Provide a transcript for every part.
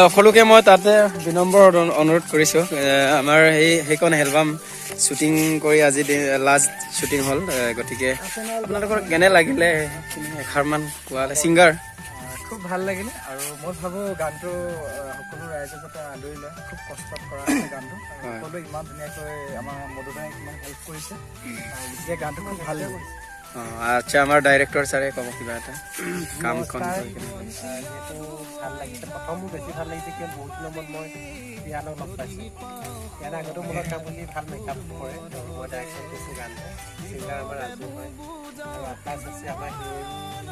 সকলোকে মই তাতে বিনম্ৰ অনুৰোধ কৰিছোঁ আমাৰ সেইখন এলবাম শ্বুটিং কৰি আজি লাষ্ট শ্বুটিং হ'ল গতিকে আপোনালোকৰ কেনে লাগিলে এষাৰমান কোৱালে ছিংগাৰ খুব ভাল লাগিলে আৰু মই ভাবোঁ গানটো সকলো ৰাইজে যাতে আদৰি লয় খুব কষ্টত কৰা গানটো সকলোৱে ইমান ধুনীয়াকৈ আমাৰ মধুদাই ইমান হেল্প কৰিছে গতিকে গানটো খুব ভাল লাগিছে আচ্ছা আমাৰ ডাইৰেক্টৰ ছাৰে ক'ব কিবা এটা কামখন যিহেতু ভাল লাগিছে প্ৰথম মোৰ বেছি ভাল লাগিছে কিয় বহুত দিনৰ মূৰত মই পিয়ানক লগ পাইছোঁ পিয়ান আগতেও মনত কাম বুলি ভাল মেকআপ কৰে মই ডাইৰেকশ্যন কৰিছোঁ গানটো ছিংগাৰ আমাৰ ৰাজু হয় আৰু আকাশ আছে আমাৰ হিৰ'ইন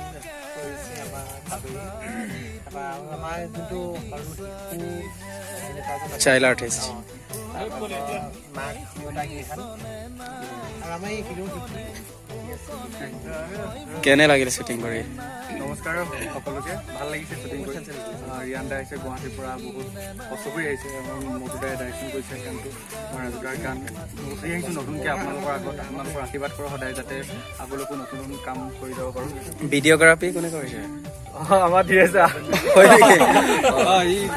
কৰিছে আমাৰ তাৰপৰা আমাৰ যোনটো সৰু শিশু চাইল্ড আৰ্টিষ্ট মাক দেউতাক আৰু আমাৰ এই হিৰ' কেনে লাগিলে শ্বুটিং কৰি নমস্কাৰ সকলোকে ভাল লাগিছে শ্বুটিং কৰি ৰিয়ান দা আহিছে গুৱাহাটীৰ পৰা বহুত কষ্ট কৰি আহিছে মধুদাই ডাইৰেকশ্যন কৰিছে গানটো মই ৰাজুদাৰ গান গুচি আহিছোঁ নতুনকৈ আপোনালোকৰ আগত আপোনালোকৰ আশীৰ্বাদ কৰক সদায় যাতে আগলৈকো নতুন নতুন কাম কৰি যাব পাৰোঁ ভিডিঅ'গ্ৰাফী কোনে কৰিছে আমাৰ ধীৰে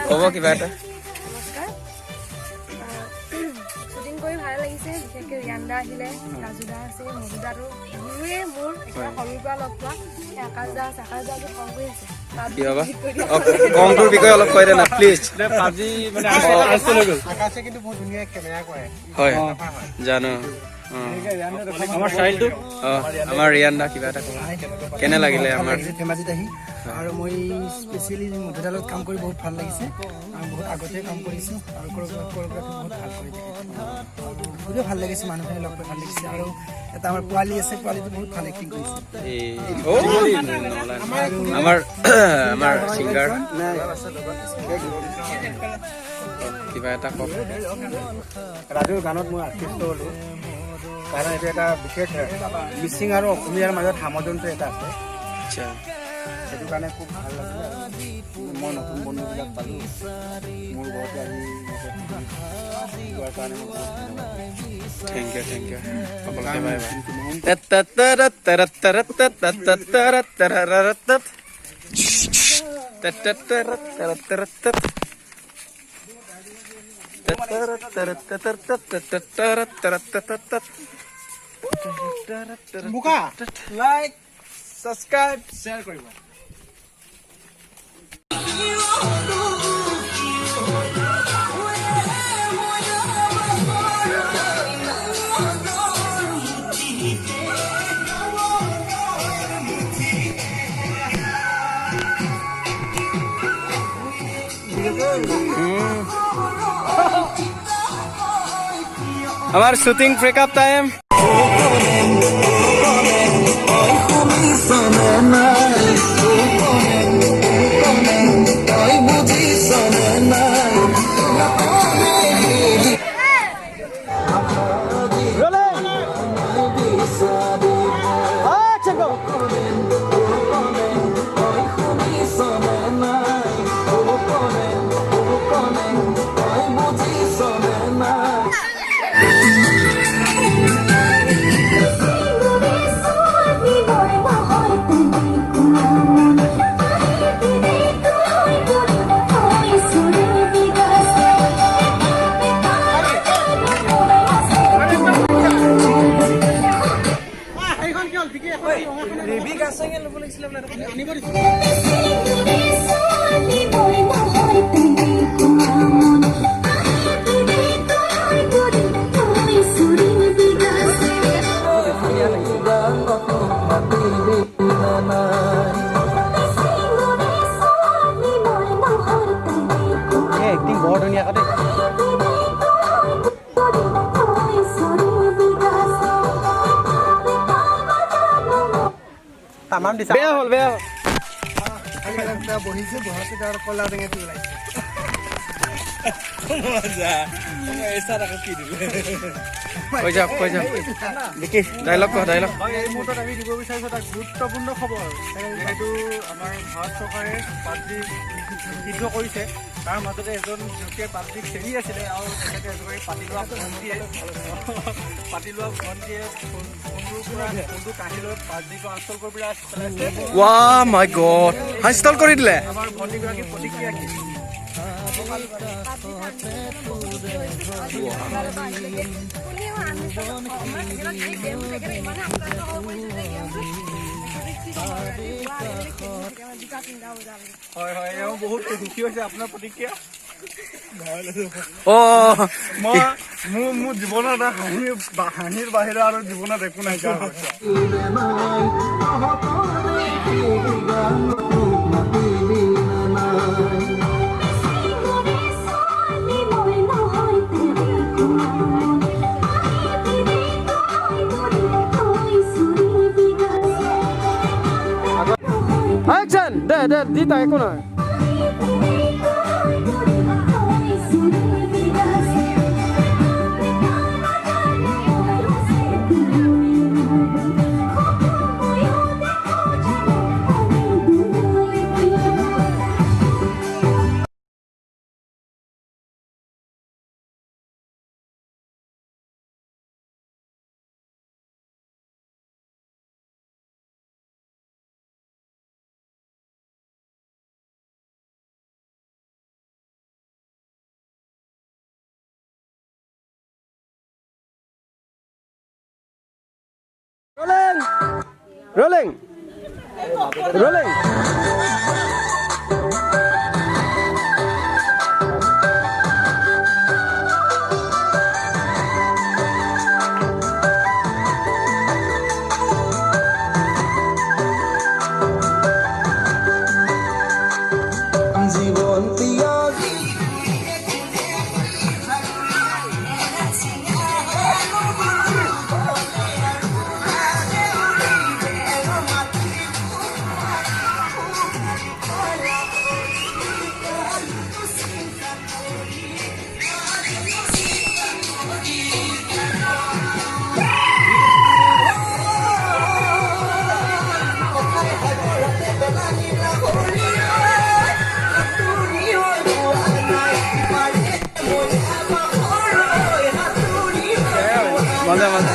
ক'ব কিবা এটা কৰি ভাল লাগিছে বিশেষকৈ ৰিয়ান্দা আহিলে ৰাজুদা আছে মধুদাটো মোৰে মোৰ সৰুৰ পৰা লগ পোৱা আকাশ দা আছে আকাশ দাটো কম কৰি আছে কমটোৰ বিষয়ে অলপ কৈ দে না প্লিজ আকাশে কিন্তু বহুত ধুনীয়া কেমেৰা কৰে হয় জানো আমাৰ ষ্টাইলটো আমাৰ ৰিয়ান্দা কিবা এটা কেনে লাগিলে আমাৰ ধেমাজিত আহি আৰু মই স্পেচিয়েলি মধুদাৰ লগত কাম কৰি বহুত ভাল লাগিছে আৰু বহুত আগতে কাম কৰিছোঁ আৰু কোৰিঅ'গ্ৰাফী বহুত ভাল কৰি বহুতেই ভাল লাগিছে মানুহখিনি লগ পাই ভাল লাগিছে আৰু এটা আমাৰ পোৱালি আছে পোৱালিটো বহুত ভাল এক্টিং কৰিছে আমাৰ আমাৰ ছিংগাৰ কিবা এটা কওক ৰাজুৰ গানত মই আৰ্টিষ্ট হ'লোঁ কাৰণ এইটো এটা বিশেষ মিচিং আৰু অসমীয়াৰ মাজত সামঞ্জস্য এটা আছে আচ্ছা সেইটো কাৰণে খুব ভাল লাগিলে মই নতুন বন্ধুবিলাক পালোঁ মোৰ ঘৰতে আজি যোৱাৰ কাৰণে মই বহুত থেংক ইউ বোকা লাইক ছাবস্ক্ৰাইব শ্বেয়াৰ কৰিব আমাৰ শ্বুটিং ব্ৰেকআপ টাইম এক্টিং বৰ ধুনীয়া দেই তামাম দিছে বেয়া হ'ল বহিছে বহাতে তাৰ কলা টেঙাটো ওলাইছে কৈ যাওক দেখি ডাইলগ এই মুহূৰ্তত আমি দিব বিচাৰিছোঁ এটা গুৰুত্বপূৰ্ণ খবৰ যিহেতু আমাৰ ভাৰত চৰকাৰে পাবজি নিষিদ্ধ কৰিছে তাৰ মাজতে এজন ব্যক্তিয়ে পাবজিক চেৰি আছিলে আৰু তেখেতে এজনী পাতি লোৱা ভণ্টিয়ে ফোনটোৰ পৰা ফোনটো কাঢ়ি লৈ পাবজিটো আনষ্টল কৰিবলৈ ৱাহ মাই গড হাইষ্টল কৰি দিলে। আমাৰ ভণ্টিগৰাকী প্ৰতিক্ৰিয়া কি? হয় হয়, এওঁ বহুত সুখী হৈছে। আপোনাৰ প্ৰতিক্ৰিয়া? মোৰ জীৱনত এটা হাঁহিৰ বাহিৰে আৰু জীৱনত একো নাইকিয়া হৈছে। একজন দে দে দি তাক একো নহয়। Rolling! Rolling! Manda, manda.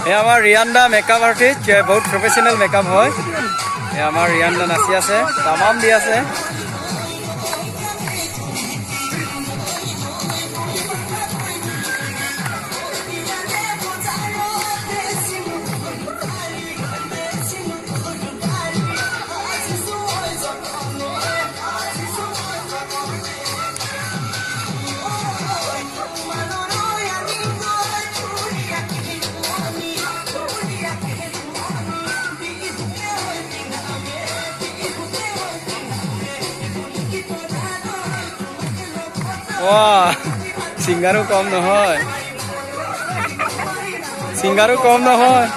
ये हमार रियान्दा मेकअप आर्टिस्ट बहुत प्रोफेशनल मेकअप है। ये हमार रियान्दा नाची আছে तमाम दी আছে। वाह सिंगारो कम নহয় सिंगारो कम নহয়